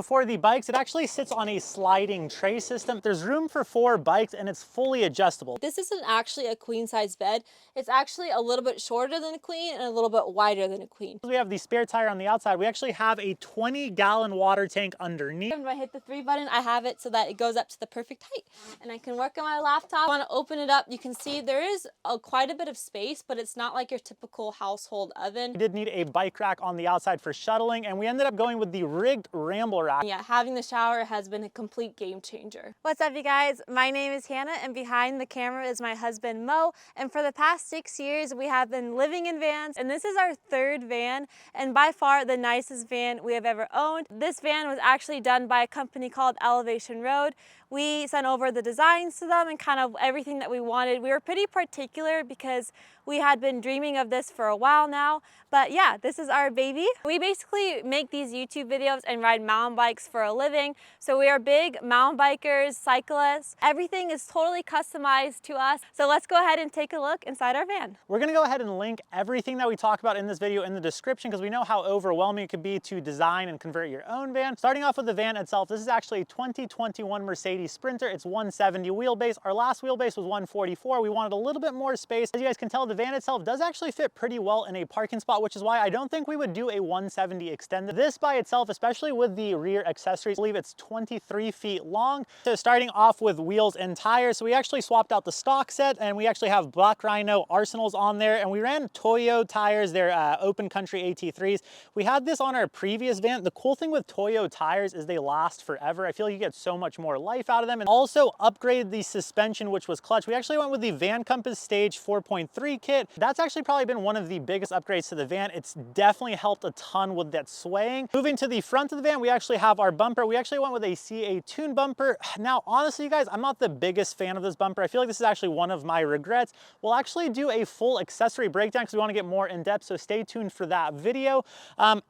for the bikes, it actually sits on a sliding tray system. There's room for 4 bikes and it's fully adjustable. This isn't actually a queen size bed. It's actually a little bit shorter than a queen and a little bit wider than a queen. We have the spare tire on the outside. We actually have a 20-gallon water tank underneath. When I hit the 3 button, I have it so that it goes up to the perfect height and I can work on my laptop. I want to open it up. You can see there is quite a bit of space, but it's not like your typical household oven. We did need a bike rack on the outside for shuttling, and we ended up going with the rigged ramble rack. Yeah, having the shower has been a complete game changer. What's up, you guys? My name is Hannah, and behind the camera is my husband, Mo. And for the past 6 years, we have been living in vans, and this is our 3rd van, and by far the nicest van we have ever owned. This van was actually done by a company called Elevation Road. We sent over the designs to them and kind of everything that we wanted. We were pretty particular because we had been dreaming of this for a while now. But yeah, this is our baby. We basically make these YouTube videos and ride mountain bikes for a living. So we are big mountain bikers, cyclists. Everything is totally customized to us. So let's go ahead and take a look inside our van. We're gonna go ahead and link everything that we talk about in this video in the description because we know how overwhelming it could be to design and convert your own van. Starting off with the van itself, this is actually a 2021 Mercedes Sprinter. It's 170 wheelbase. Our last wheelbase was 144. We wanted a little bit more space. As you guys can tell, the van itself does actually fit pretty well in a parking spot, which is why I don't think we would do a 170 extended. This by itself, especially with the rear accessories, I believe it's 23 feet long. So starting off with wheels and tires, so we actually swapped out the stock set and we actually have Black Rhino Arsenals on there, and we ran Toyo tires, they're open country AT3s. We had this on our previous van. The cool thing with Toyo tires is they last forever. I feel like you get so much more life out of them. And also upgraded the suspension, which was clutch. We actually went with the Van Compass Stage 4.3 kit. That's actually probably been one of the biggest upgrades to the van. It's definitely helped a ton with that swaying. Moving to the front of the van, we actually have our bumper. We actually went with a CA Tune bumper. Now, honestly, you guys, I'm not the biggest fan of this bumper. I feel like this is actually one of my regrets. We'll actually do a full accessory breakdown because we want to get more in depth, so stay tuned for that video.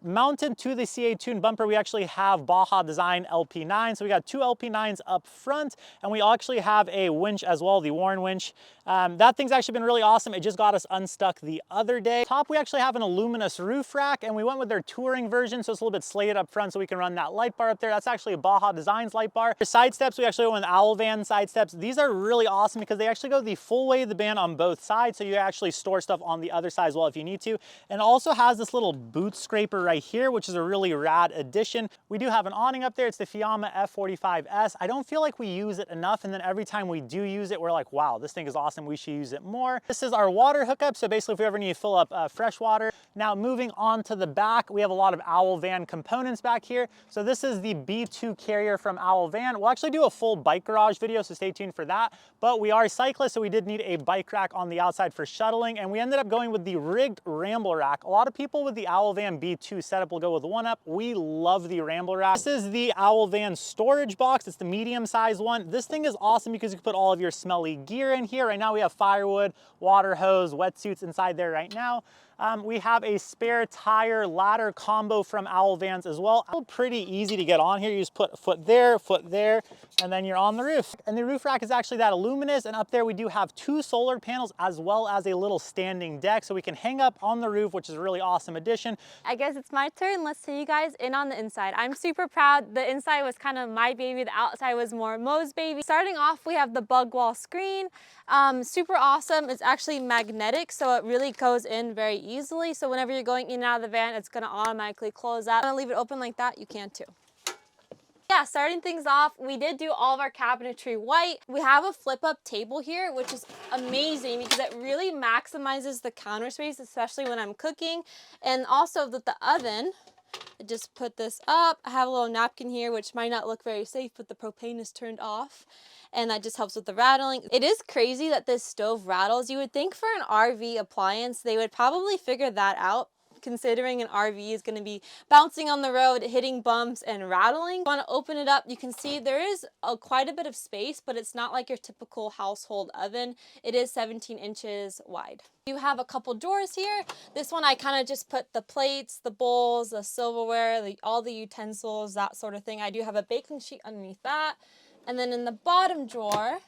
Mounted to the CA Tune bumper, we actually have Baja Design LP9. So we got 2 LP9s up front, and we actually have a winch as well, the Warren winch. That thing's actually been really awesome. It just got us unstuck the other day. Top, we actually have an aluminous roof rack, and we went with their touring version, so it's a little bit slated up front so we can run that light bar up there. That's actually a Baja Designs light bar. For side steps, we actually went with Owl Van side steps. These are really awesome because they actually go the full way of the van on both sides, so you actually store stuff on the other side as well if you need to. And it also has this little boot scraper right here, which is a really rad addition. We do have an awning up there. It's the Fiamma F45S. I don't feel like we use it enough, and then every time we do use it, we're like, wow, this thing is awesome. We should use it more. This is our water hookup. So basically, if we ever need to fill up fresh water. Now, moving on to the back, we have a lot of Owl Van components back here. So this is the B2 carrier from Owl Van. We'll actually do a full bike garage video, so stay tuned for that. But we are cyclists, so we did need a bike rack on the outside for shuttling, and we ended up going with the rigged ramble rack. A lot of people with the Owl Van B2 setup will go with the one up. We love the ramble rack. This is the Owl Van storage box. It's the medium-sized one. This thing is awesome because you can put all of your smelly gear in here. Right now we have firewood, water hose, wetsuits inside there right now. We have a spare tire ladder combo from Owl Vans as well. Pretty easy to get on here. You just put a foot there, and then you're on the roof. And the roof rack is actually that aluminous, and up there we do have 2 solar panels as well as a little standing deck, so we can hang up on the roof, which is a really awesome addition. I guess it's my turn. Let's take you guys in on the inside. I'm super proud. The inside was kind of my baby. The outside was more Mo's baby. Starting off, we have the bug wall screen. Super awesome. It's actually magnetic, so it really goes in very easily. So whenever you're going in and out of the van, it's gonna automatically close out. If you wanna leave it open like that, you can too. Yeah, starting things off, we did do all of our cabinetry white. We have a flip-up table here, which is amazing because it really maximizes the counter space, especially when I'm cooking. And also that the oven, I just put this up. I have a little napkin here, which might not look very safe, but the propane is turned off, and that just helps with the rattling. It is crazy that this stove rattles. You would think for an RV appliance, they would probably figure that out, considering an RV is going to be bouncing on the road, hitting bumps and rattling. Want to open it up, you can see there is quite a bit of space, but it's not like your typical household oven. It is 17 inches wide. You have a couple drawers here. This one I kind of just put the plates, the bowls, the silverware, all the utensils, that sort of thing. I do have a baking sheet underneath that. And then in the bottom drawer,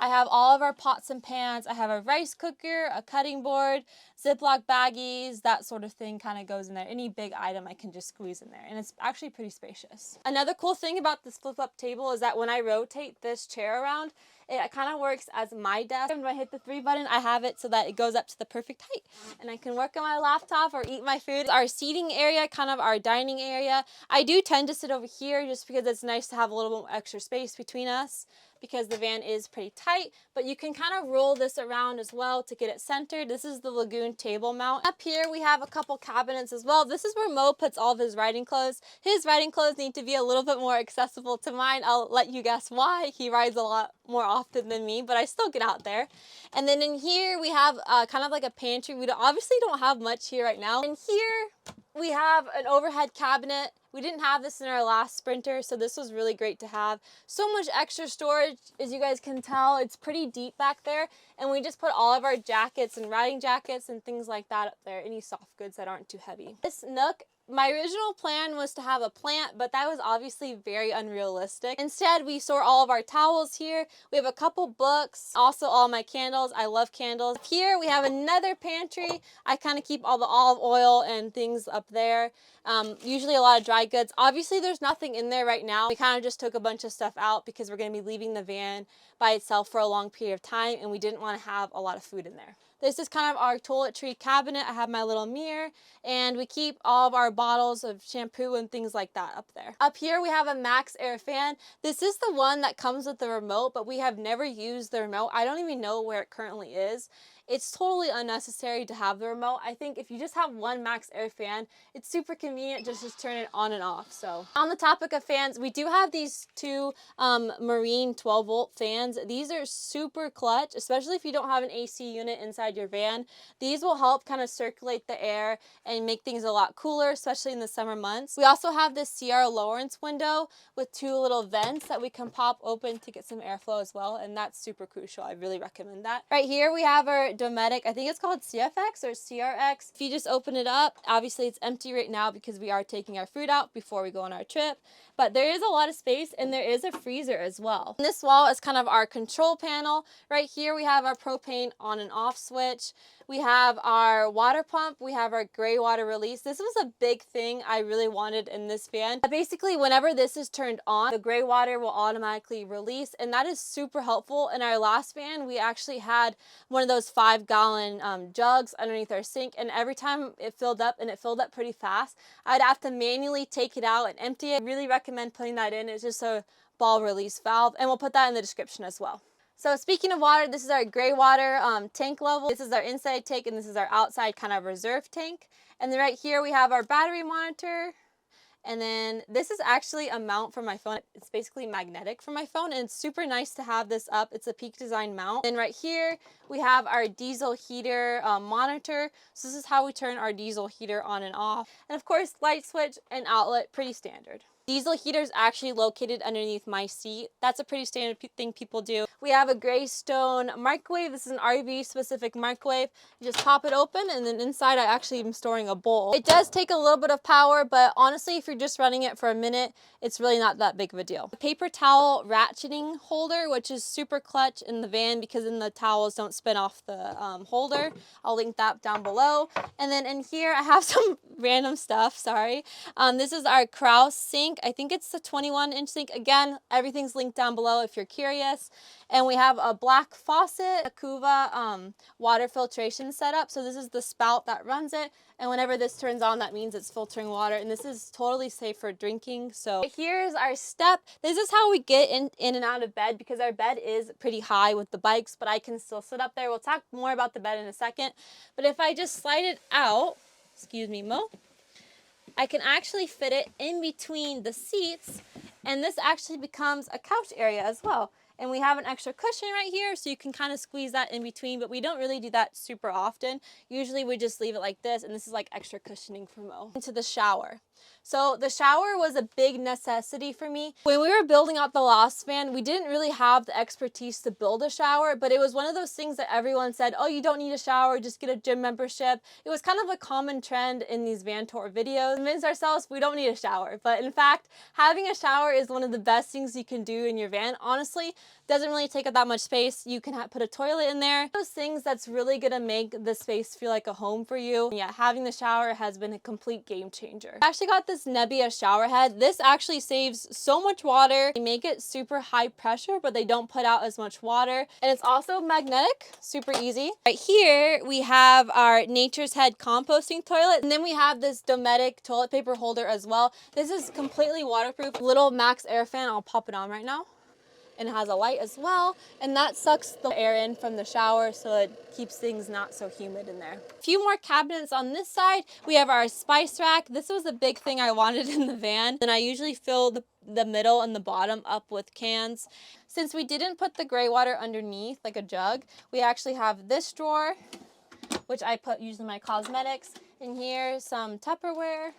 I have all of our pots and pans. I have a rice cooker, a cutting board, Ziploc baggies, that sort of thing kind of goes in there. Any big item I can just squeeze in there, and it's actually pretty spacious. Another cool thing about this flip-up table is that when I rotate this chair around, it kind of works as my desk. When I hit the 3 button, I have it so that it goes up to the perfect height, and I can work on my laptop or eat my food. Our seating area, kind of our dining area, I do tend to sit over here just because it's nice to have a little bit extra space between us, because the van is pretty tight, but you can kind of roll this around as well to get it centered. This is the Lagoon table mount. Up here we have a couple cabinets as well. This is where Mo puts all of his riding clothes. His riding clothes need to be a little bit more accessible to mine. I'll let you guess why. He rides a lot more often than me, but I still get out there. And then in here we have kind of like a pantry. We obviously don't have much here right now. In here we have an overhead cabinet. We didn't have this in our last Sprinter, so this was really great to have. So much extra storage, as you guys can tell. It's pretty deep back there, and we just put all of our jackets and riding jackets and things like that up there, any soft goods that aren't too heavy. This nook, my original plan was to have a plant, but that was obviously very unrealistic. Instead, we store all of our towels here. We have a couple books, also all my candles. I love candles. Here we have another pantry. I kind of keep all the olive oil and things up there. Usually a lot of dry goods. Obviously there's nothing in there right now. We kind of just took a bunch of stuff out because we're going to be leaving the van by itself for a long period of time, and we didn't want to have a lot of food in there. This is kind of our toiletry cabinet. I have my little mirror, and we keep all of our bottles of shampoo and things like that up there. Up here we have a Max Air fan. This is the one that comes with the remote, but we have never used the remote. I don't even know where it currently is. It's totally unnecessary to have the remote. I think if you just have one Max Air fan, it's super convenient just to turn it on and off. So on the topic of fans, we do have these two Marine 12-volt fans. These are super clutch, especially if you don't have an AC unit inside your van. These will help kind of circulate the air and make things a lot cooler, especially in the summer months. We also have this Sierra Lawrence window with 2 little vents that we can pop open to get some airflow as well, and that's super crucial. I really recommend that. Right here we have our Dometic, I think it's called CFX or CRX. If you just open it up, obviously it's empty right now because we are taking our food out before we go on our trip, but there is a lot of space, and there is a freezer as well. And this wall is kind of our control panel. Right here we have our propane on and off switch. We have our water pump. We have our gray water release. This was a big thing I really wanted in this van. Basically, whenever this is turned on, the gray water will automatically release, and that is super helpful. In our last van, we actually had one of those 5-gallon jugs underneath our sink, and every time it filled up, and it filled up pretty fast, I'd have to manually take it out and empty it. I really recommend putting that in. It's just a ball release valve, and we'll put that in the description as well. So speaking of water, this is our gray water tank level. This is our inside tank, and this is our outside kind of reserve tank. And then right here we have our battery monitor. And then this is actually a mount for my phone. It's basically magnetic for my phone, and it's super nice to have this up. It's a Peak Design mount. And right here we have our diesel heater monitor. So this is how we turn our diesel heater on and off. And of course, light switch and outlet, pretty standard. Diesel heater is actually located underneath my seat. That's a pretty standard thing people do. We have a Greystone microwave. This is an RV specific microwave. You just pop it open, and then inside I actually am storing a bowl. It does take a little bit of power, but honestly, if you're just running it for a minute, it's really not that big of a deal. A paper towel ratcheting holder, which is super clutch in the van because then the towels don't spin off the holder. I'll link that down below. And then in here, I have some random stuff, sorry. This is our Kraus sink. I think it's the 21-inch sink. Again, everything's linked down below if you're curious. And we have a black faucet, a Cuva water filtration setup. So this is the spout that runs it. And whenever this turns on, that means it's filtering water. And this is totally safe for drinking. So here's our step. This is how we get in and out of bed, because our bed is pretty high with the bikes, but I can still sit up there. We'll talk more about the bed in a second. But if I just slide it out, excuse me, Mo, I can actually fit it in between the seats, and this actually becomes a couch area as well. And we have an extra cushion right here, so you can kind of squeeze that in between, but we don't really do that super often. Usually we just leave it like this, and this is like extra cushioning for Mo. Into the shower. So the shower was a big necessity for me. When we were building out the Lost van, we didn't really have the expertise to build a shower, but it was one of those things that everyone said, oh, you don't need a shower, just get a gym membership. It was kind of a common trend in these van tour videos. We convinced ourselves we don't need a shower, but in fact, having a shower is one of the best things you can do in your van. Honestly, doesn't really take up that much space. You can put a toilet in there. Those things that's really gonna make the space feel like a home for you. And yeah, having the shower has been a complete game changer. I actually got this Nebbia shower head. This actually saves so much water. They make it super high pressure, but they don't put out as much water. And it's also magnetic, super easy. Right here, we have our Nature's Head composting toilet. And then we have this Dometic toilet paper holder as well. This is completely waterproof. Little Max air fan, I'll pop it on right now. And it has a light as well, and that sucks the air in from the shower so it keeps things not so humid in there. A few more cabinets on this side. We have our spice rack. This was a big thing I wanted in the van, and I usually fill the middle and the bottom up with cans. Since we didn't put the gray water underneath like a jug, we actually have this drawer, which I put usually my cosmetics. In here, some Tupperware.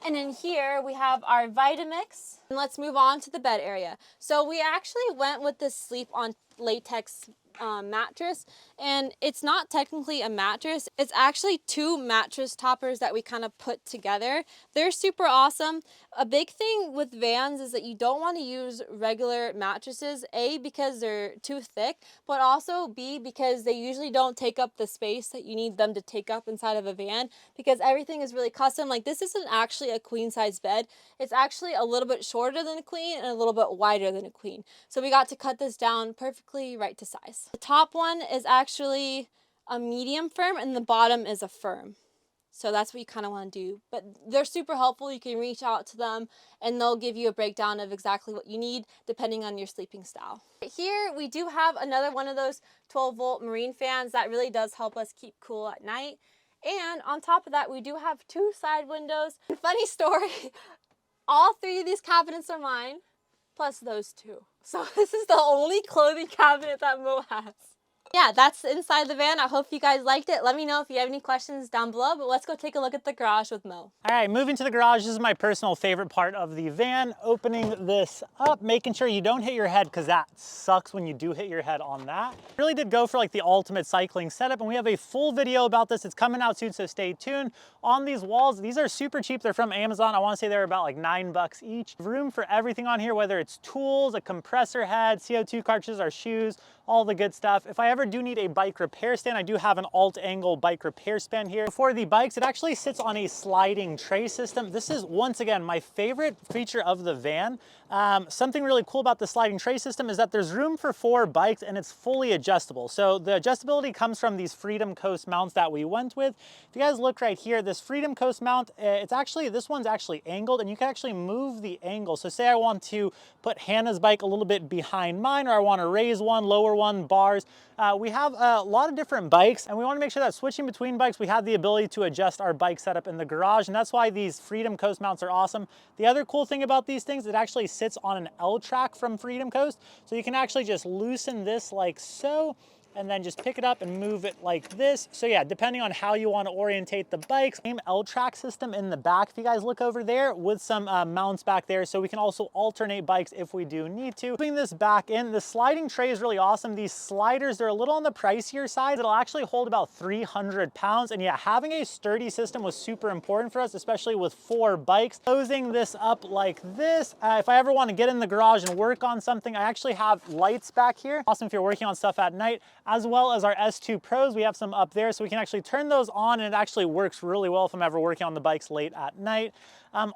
And in here we have our Vitamix. And let's move on to the bed area. So we actually went with this sleep on latex mattress, and it's not technically a mattress. It's actually two mattress toppers that we kind of put together. They're super awesome. A big thing with vans is that you don't want to use regular mattresses, A, because they're too thick, but also B, because they usually don't take up the space that you need them to take up inside of a van, because everything is really custom. Like, this isn't actually a queen size bed. It's actually a little bit shorter than a queen and a little bit wider than a queen. So we got to cut this down perfectly right to size. The top one is actually a medium firm and the bottom is a firm. So that's what you kind of want to do. But they're super helpful. You can reach out to them and they'll give you a breakdown of exactly what you need depending on your sleeping style. Here we do have another one of those 12-volt marine fans that really does help us keep cool at night. And on top of that, we do have two side windows. Funny story, all three of these cabinets are mine, plus those two. So this is the only clothing cabinet that Mo has. Yeah, that's inside the van. I hope you guys liked it. Let me know if you have any questions down below, but let's go take a look at the garage with Mo. All right, moving to the garage. This is my personal favorite part of the van. Opening this up, making sure you don't hit your head, because that sucks when you do hit your head on that. Really did go for like the ultimate cycling setup, and we have a full video about this. It's coming out soon, so stay tuned. On these walls, these are super cheap. They're from Amazon. I want to say they're about like $9 each. Room for everything on here, whether it's tools, a compressor head, CO2 cartridges, our shoes, all the good stuff. If I ever do need a bike repair stand, I do have an alt angle bike repair stand here. For the bikes, it actually sits on a sliding tray system. This is, once again, my favorite feature of the van. Something really cool about the sliding tray system is that there's room for 4 bikes and it's fully adjustable. So the adjustability comes from these Freedom Coast mounts that we went with. If you guys look right here, this Freedom Coast mount, this one's actually angled, and you can actually move the angle. So say I want to put Hannah's bike a little bit behind mine, or I want to raise one, lower one, bars. We have a lot of different bikes, and we want to make sure that switching between bikes, we have the ability to adjust our bike setup in the garage, and that's why these Freedom Coast mounts are awesome. The other cool thing about these things, it actually sits on an L track from Freedom Coast, so you can actually just loosen this like so, and then just pick it up and move it like this. So yeah, depending on how you want to orientate the bikes. Same L-track system in the back, if you guys look over there, with some mounts back there, so we can also alternate bikes if we do need to. Putting this back in, the sliding tray is really awesome. These sliders, they're a little on the pricier side. It'll actually hold about 300 pounds. And yeah, having a sturdy system was super important for us, especially with 4 bikes. Closing this up like this, if I ever want to get in the garage and work on something, I actually have lights back here. Awesome if you're working on stuff at night, as well as our S2 Pros. We have some up there, so we can actually turn those on, and it actually works really well if I'm ever working on the bikes late at night.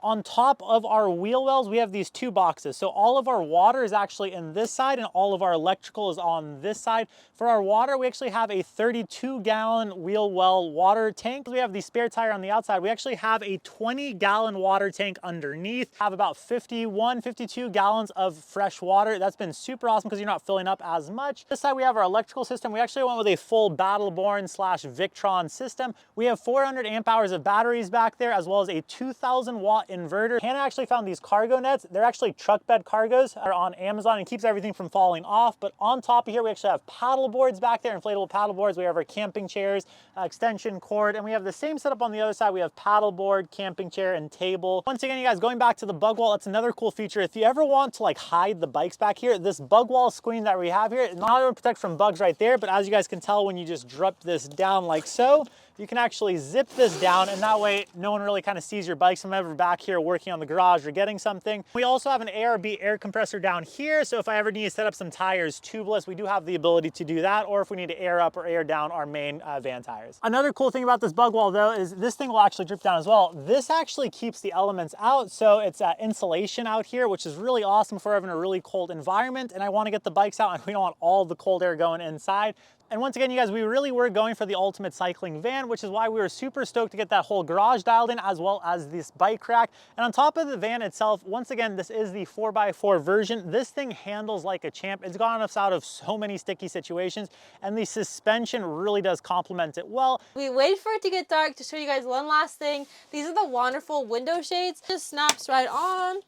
On top of our wheel wells, we have these 2 boxes. So all of our water is actually in this side, and all of our electrical is on this side. For our water, we actually have a 32-gallon wheel well water tank. We have the spare tire on the outside. We actually have a 20-gallon water tank underneath. Have about 51, 52 gallons of fresh water. That's been super awesome because you're not filling up as much. This side, we have our electrical system. We actually went with a full Battleborn / Victron system. We have 400 amp hours of batteries back there, as well as a 2,000 watt watt inverter. Hannah actually found these cargo nets. They're actually truck bed cargos, are on Amazon, and keeps everything from falling off. But on top of here, we actually have paddle boards back there, inflatable paddle boards. We have our camping chairs, extension cord, and we have the same setup on the other side. We have paddle board, camping chair, and table. Once again, you guys, going back to the bug wall, that's another cool feature. If you ever want to like hide the bikes back here, this bug wall screen that we have here, not only protect from bugs right there, but as you guys can tell, when you just drop this down like so, you can actually zip this down, and that way no one really kind of sees your bikes from ever back here working on the garage or getting something. We also have an ARB air compressor down here, so if I ever need to set up some tires tubeless, we do have the ability to do that, or if we need to air up or air down our main van tires. Another cool thing about this bug wall though is this thing will actually drip down as well. This actually keeps the elements out, so it's insulation out here, which is really awesome if we're having a really cold environment and I want to get the bikes out and we don't want all the cold air going inside. And once again, you guys, we really were going for the ultimate cycling van, which is why we were super stoked to get that whole garage dialed in, as well as this bike rack. And on top of the van itself, once again, this is the 4x4 version. This thing handles like a champ. It's gotten us out of so many sticky situations, and the suspension really does complement it well. We waited for it to get dark to show you guys one last thing. These are the wonderful window shades. Just snaps right on.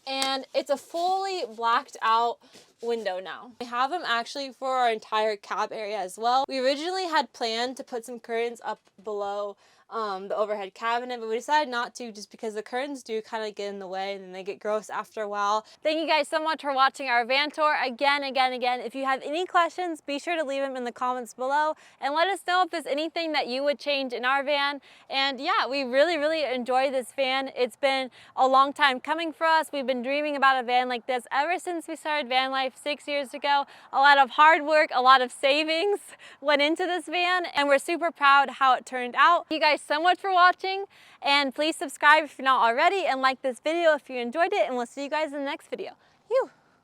And it's a fully blacked out window now. We have them actually for our entire cab area as well. We originally had planned to put some curtains up below the overhead cabinet, but we decided not to just because the curtains do kind of get in the way and then they get gross after a while. Thank you guys so much for watching our van tour again. If you have any questions, be sure to leave them in the comments below and let us know if there's anything that you would change in our van. And yeah, we really enjoy this van. It's been a long time coming for us. We've been dreaming about a van like this ever since we started van life 6 years ago. A lot of hard work, a lot of savings went into this van, and we're super proud how it turned out. You guys so much for watching, and please subscribe if you're not already, and like this video if you enjoyed it, and we'll see you guys in the next video. Phew.